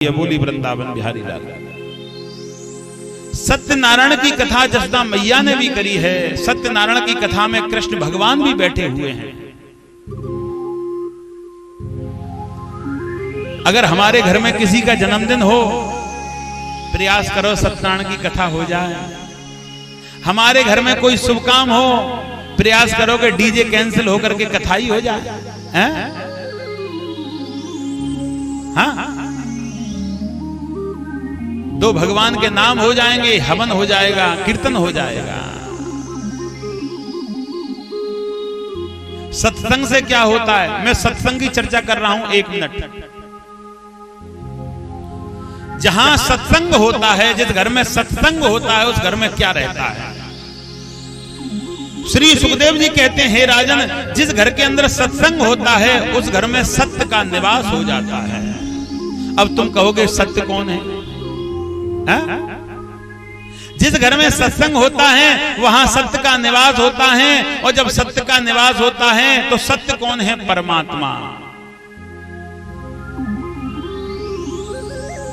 बोली वृंदावन बिहारी लाल। सत्यनारायण की कथा जसदा मैया ने भी करी है। सत्यनारायण की कथा में कृष्ण भगवान भी बैठे हुए हैं। अगर हमारे घर में किसी का जन्मदिन हो, प्रयास करो सत्यनारायण की कथा हो जाए। हमारे घर में कोई शुभ काम हो, प्रयास करो कि डीजे कैंसिल होकर के कथा ही हो जाए। हाँ, दो भगवान के नाम हो जाएंगे, हवन हो जाएगा, कीर्तन हो जाएगा। सत्संग से क्या होता है, मैं सत्संग की चर्चा कर रहा हूं 1 मिनट। जहां सत्संग होता है, जिस घर में सत्संग होता है, उस घर में क्या रहता है। श्री सुखदेव जी कहते हैं, हे राजन, जिस घर के अंदर सत्संग होता है उस घर में सत्य का निवास हो जाता है। अब तुम कहोगे सत्य कौन है? जिस घर में सत्संग होता है वहां सत्य का निवास होता है, और जब सत्य का निवास होता है तो सत्य कौन है? परमात्मा।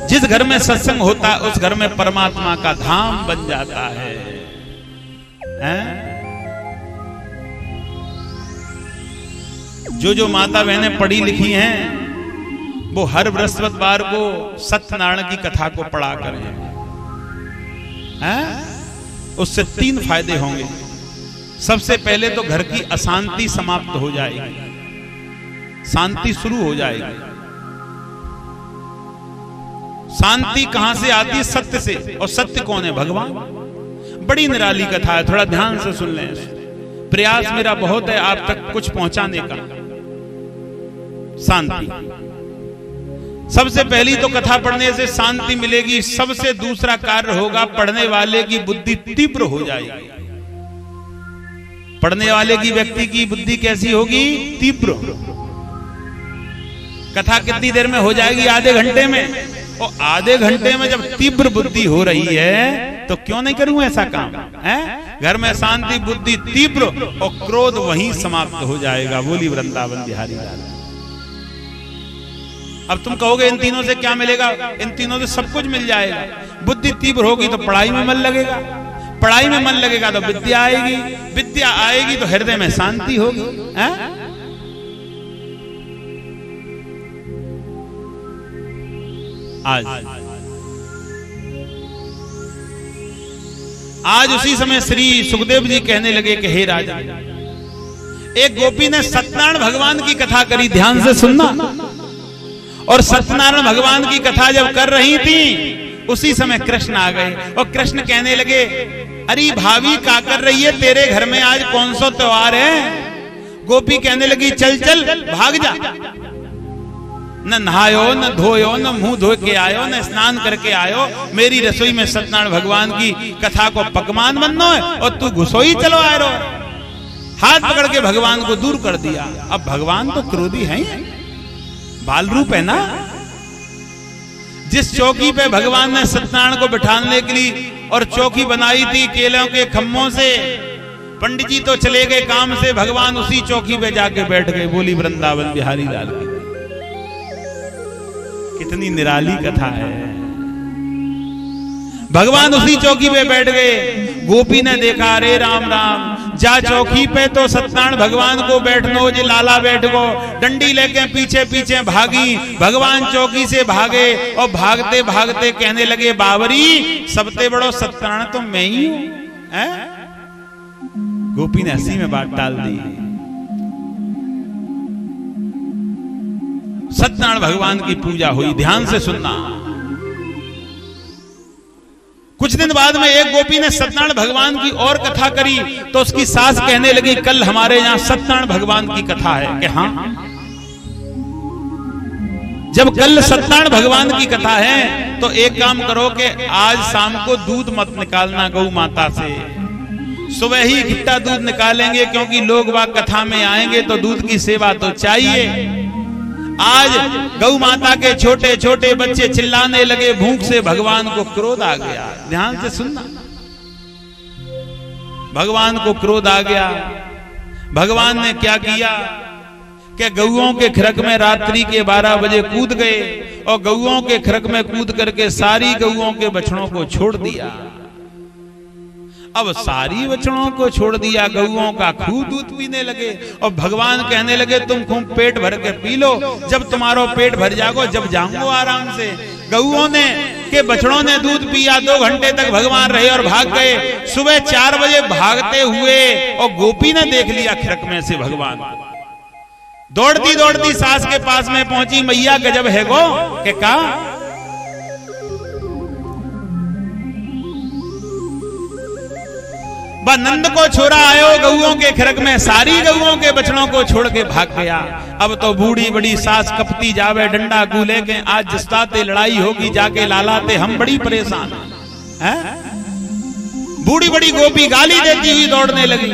जिस घर में सत्संग होता है उस घर में परमात्मा का धाम बन जाता है। जो माता बहनें पढ़ी लिखी हैं वो हर बृहस्पतिवार को सत्यनारायण की कथा को पढ़ा करें। उससे 3 फायदे होंगे। सबसे पहले तो घर की अशांति समाप्त हो जाएगी, शांति शुरू हो जाएगी। शांति कहां से आती है? सत्य से। और सत्य कौन है? भगवान। बड़ी निराली कथा है, थोड़ा ध्यान से सुन लें। प्रयास मेरा बहुत है आप तक कुछ पहुंचाने का। शांति सबसे पहली तो कथा पढ़ने से शांति मिलेगी। सबसे दूसरा कार्य होगा, पढ़ने वाले की बुद्धि तीव्र हो जाएगी। पढ़ने वाले की व्यक्ति की बुद्धि कैसी होगी? तीव्र। कथा कितनी देर में हो जाएगी? आधे घंटे में। और आधे घंटे में जब तीव्र बुद्धि हो रही है तो क्यों नहीं करूं ऐसा काम? घर में शांति, बुद्धि तीव्र और क्रोध वहीं समाप्त हो जाएगा। बोली वृंदावन बिहारी लाल। अब तुम कहोगे इन तीनों से क्या मिलेगा? इन तीनों से सब कुछ मिल जाएगा। बुद्धि तीव्र होगी तो पढ़ाई में मन लगेगा, पढ़ाई में मन लगेगा तो विद्या आएगी, विद्या आएगी तो हृदय में शांति होगी। आज उसी समय श्री सुखदेव जी कहने लगे कि हे राजा, एक गोपी ने सत्यनारायण भगवान की कथा करी। ध्यान से सुनना। और सत्यनारायण भगवान की कथा जब कर रही थी उसी समय कृष्ण आ गए। और कृष्ण कहने लगे, अरे भाभी क्या कर रही है? तेरे घर में आज कौन सा त्योहार है? गोपी कहने लगी, चल चल भाग जा। न नहायो, न धोयो, न मुंह धो के आयो, न स्नान करके आयो। मेरी रसोई में सत्यनारायण भगवान की कथा को पकवान बनना है और तू घुसोई चलो आए रो। हाथ पकड़ के भगवान को दूर कर दिया। अब भगवान तो क्रोधी है ही, बाल रूप है ना। जिस चौकी पे भगवान ने सत्यनारायण को बिठाने के लिए और चौकी बनाई थी केलों के खम्भों से, पंडित जी तो चले गए काम से, भगवान उसी चौकी पे जाके बैठ गए। बोली वृंदावन बिहारी लाल की। कितनी निराली कथा है। भगवान उसी चौकी पे बैठ गए। गोपी ने देखा, अरे राम राम, जा चौकी पे तो सत्यनारायण भगवान को बैठनो, जे लाला बैठ गो। डंडी लेके पीछे पीछे भागी। भगवान चौकी से भागे और भागते भागते कहने लगे, बावरी, सबसे बड़ो सत्यनारायण तो मैं ही हूं। गोपी ने हंसी में बात डाल दी। सत्यनारायण भगवान की पूजा हुई। ध्यान से सुनना। कुछ दिन बाद में एक गोपी ने सत्यनारायण भगवान की और कथा करी तो उसकी सास कहने लगी, कल हमारे यहां सत्यनारायण भगवान की कथा है। कि हाँ, जब कल सत्यनारायण भगवान की कथा है तो एक काम करो कि आज शाम को दूध मत निकालना गौ माता से। सुबह ही इकट्ठा दूध निकालेंगे, क्योंकि लोग वह कथा में आएंगे तो दूध की सेवा तो चाहिए। आज गौ माता के छोटे छोटे बच्चे चिल्लाने लगे, भूख से भगवान को क्रोध आ गया। ध्यान से सुनना। भगवान को क्रोध आ गया। भगवान ने क्या किया? कि गौओं के खरक में रात्रि के 12 बजे कूद गए और गौओं के खरक में कूद करके सारी गौओं के बछड़ों को छोड़ दिया। अब सारी बछड़ों को छोड़ दिया, गौओं का खूब दूध पीने लगे और भगवान कहने लगे तुम खूब पेट भर के पी लो, जब तुम्हारो पेट भर जाओ जब जाऊंगो आराम से। गौओं ने के बछड़ों ने दूध पिया, 2 घंटे तक भगवान रहे और भाग गए। सुबह 4 बजे भागते हुए और गोपी ने देख लिया खिरक में से भगवान, दौड़ती दौड़ती सास के पास में पहुंची, मैया गजब है गो के का नंद को छोरा आयो गौओं के खिरक में, सारी गौओं के बछड़ों को छोड़ के भाग गया। अब तो बूढ़ी बड़ी सास कपती जावे डंडा कूले के, आज जस्ताते लड़ाई होगी जाके लालाते, हम बड़ी परेशान हैं। बूढ़ी बड़ी गोपी गाली देती हुई दौड़ने लगी।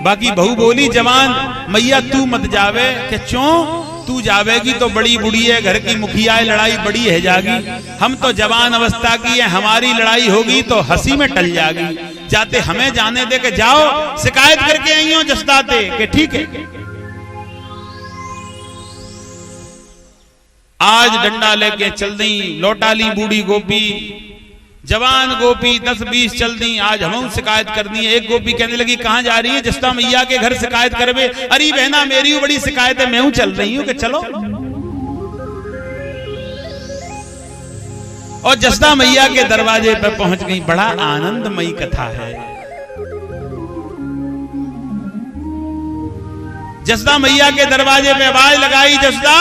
बाकी बहू बोली जवान मैया तू मत जावे, कि क्यों तू जावेगी तो बड़ी बुढ़ी है, घर की मुखिया है, लड़ाई बड़ी है जागी। हम तो जवान अवस्था की है, हमारी लड़ाई होगी तो हंसी में टल जागी, जाते हमें जाने दे के जाओ शिकायत करके आई हो जस्ताते के ठीक है। आज डंडा लेके चल दी, लौटा ली बूढ़ी गोपी, जवान गोपी 10-20 चल दी, आज हम शिकायत करनी है। एक गोपी कहने लगी कहां जा रही है? जस्ता मैया के घर शिकायत करवे। अरे बहना मेरी बड़ी शिकायत है, मैं हूं चल रही हूं कि चलो। और जस्ता मैया के दरवाजे पर पहुंच गई। बड़ा आनंदमयी कथा है। जस्ता मैया के दरवाजे पे आवाज लगाई, जस्ता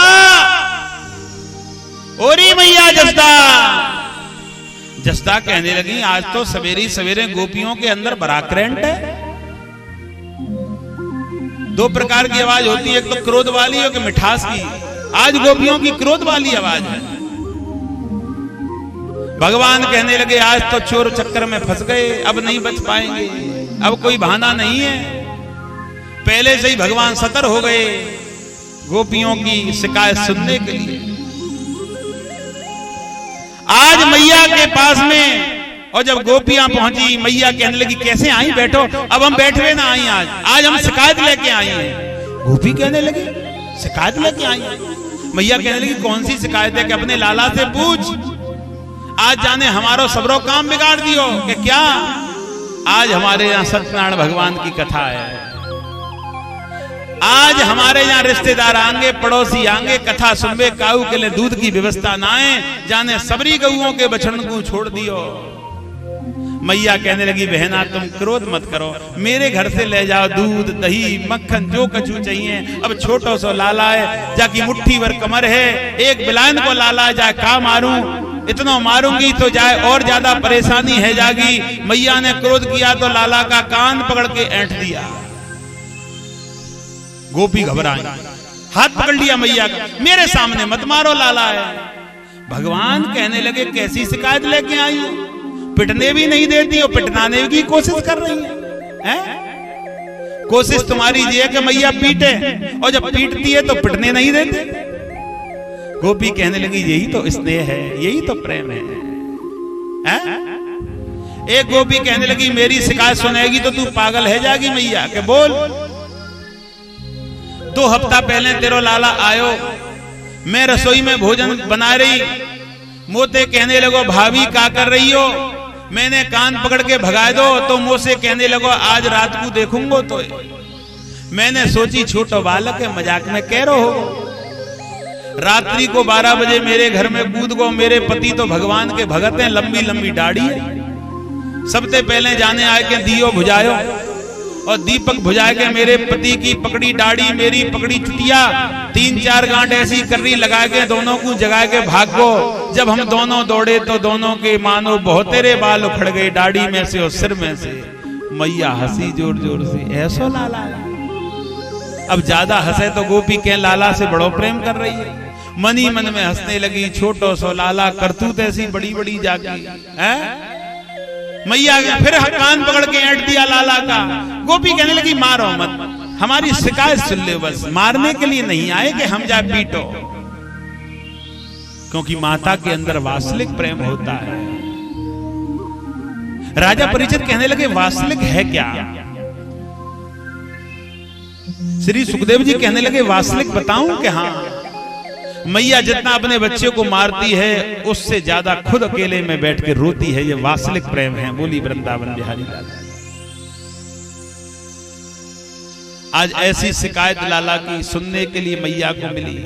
ओरी मैया जस्ता। जस्ता कहने लगी आज तो सवेरे सवेरे गोपियों के अंदर बड़ा करंट है। 2 प्रकार की आवाज होती है, एक तो क्रोध वाली और मिठास की। आज गोपियों की क्रोध वाली आवाज है। भगवान कहने लगे आज तो चोर चक्कर में फंस गए, अब नहीं बच पाएंगे, अब कोई बहाना नहीं है। पहले से ही भगवान सतर हो गए गोपियों की शिकायत सुनने के लिए। आज मैया के पास में और जब गोपियां पहुंची, मैया कहने लगी कैसे आई, बैठो। अब हम बैठे ना आई, आज हम शिकायत लेके आई हैं। गोपी कहने लगी शिकायत लेके आई हैं। मैया कहने लगी कौन सी शिकायत है? कि अपने लाला से पूछ, आज जाने हमारो सबरो काम बिगाड़ दियो। कि क्या? आज हमारे यहाँ सत्यनारायण भगवान की कथा है, आज हमारे यहाँ रिश्तेदार आएंगे, पड़ोसी आएंगे, कथा सुनबे, काऊ के लिए दूध की व्यवस्था ना है, जाने सबरी गऊओं के बछड़न को छोड़ दियो। मैया कहने लगी बहना तुम क्रोध मत करो, मेरे घर से ले जाओ दूध दही मक्खन जो कछु चाहिए। अब छोटो सो लाला है, जाकी मुट्ठी भर कमर है, एक बिलायन को लाला जाए का मारूं, इतना मारूंगी तो जाए और ज्यादा परेशानी है जागी। मैया ने क्रोध किया तो लाला का कान पकड़ के ऐंठ दिया। गोपी घबराई, हाथ पकड़ लिया मैया का, मेरे सामने मत मारो लाला है। भगवान कहने लगे कैसी शिकायत लेके आई हो, पिटने भी नहीं देती हो, पिटनाने की कोशिश कर रही है? कोशिश तुम्हारी ये कि मैया पीटे, और जब पीटती है तो पिटने नहीं देते। गोपी कहने लगी यही तो स्नेह है, यही तो प्रेम है। एक गोपी कहने लगी मेरी शिकायत सुनेगी तो तू पागल है जागी मैया के। बोल, 2 हफ्ता पहले तेरो लाला आयो, मैं रसोई में भोजन बना रही, मोते कहने लगो भाभी क्या कर रही हो। मैंने कान पकड़ के भगा दो तो मुंह से कहने लगो आज रात को देखूंगो। तो मैंने सोची छोटो बालक है, मजाक में कह रहे हो। रात्रि को 12 बजे मेरे घर में कूद गो। मेरे पति तो भगवान के भगत हैं, लंबी लंबी दाढ़ी है। सबसे पहले जाने आए के दियो बुझायो और दीपक बुझा के मेरे पति की पकड़ी दाढ़ी, मेरी पकड़ी चुटिया, 3-4 गांठ ऐसी कर्री लगा के दोनों को जगा के भागो। जब हम दोनों दौड़े तो दोनों के मानो बहुत तेरे बाल उखड़ गए, दाढ़ी में से और सिर में से। मैया हंसी जोर जोर से, ऐसो लाला। अब ज्यादा हंसे तो गोपी के लाला से बड़ो प्रेम कर रही है। मनी मन में हंसने लगी, छोटो सो लाला, करतूत ऐसी बड़ी बड़ी जागी है। मैया फिर कान पकड़ के ऐंठ दिया लाला का। गोपी कहने लगी मारो मत, हमारी शिकायत सुन ले, बस मारने के लिए नहीं आए कि हम जाए पीटो। क्योंकि माता के अंदर वात्सलिक प्रेम होता है। राजा परिचित कहने लगे वात्सलिक है क्या? श्री सुखदेव जी कहने लगे वास्तविक बताऊं कि हाँ, मैया जितना अपने बच्चे को मारती है उससे ज्यादा खुद अकेले में बैठ के रोती है। ये वास्तविक प्रेम है। बोली वृंदावन बिहारी लाल। आज ऐसी शिकायत लाला की सुनने के लिए मैया को मिली।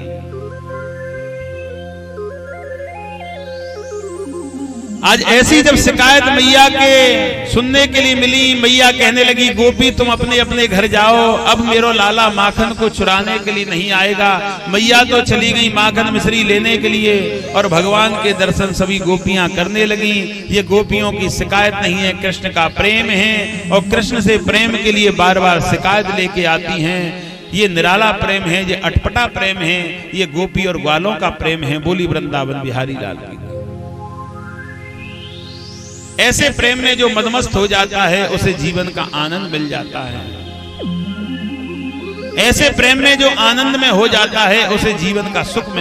आज ऐसी जब शिकायत मैया के सुनने के लिए मिली, मैया कहने लगी गोपी तुम अपने अपने घर जाओ, अब मेरो लाला माखन को चुराने के लिए नहीं आएगा। मैया तो चली गई माखन मिश्री लेने के लिए और भगवान के दर्शन सभी गोपियां करने लगी। ये गोपियों की शिकायत नहीं है, कृष्ण का प्रेम है और कृष्ण से प्रेम के लिए बार बार शिकायत लेके आती हैं। ये निराला प्रेम है, ये अटपटा प्रेम है, ये गोपी और ग्वालों का प्रेम है। बोली वृंदावन बिहारी लाल की। ऐसे प्रेम में जो मदमस्त हो जाता है उसे जीवन का आनंद मिल जाता है। ऐसे प्रेम में जो आनंद में हो जाता है उसे जीवन का सुख मिल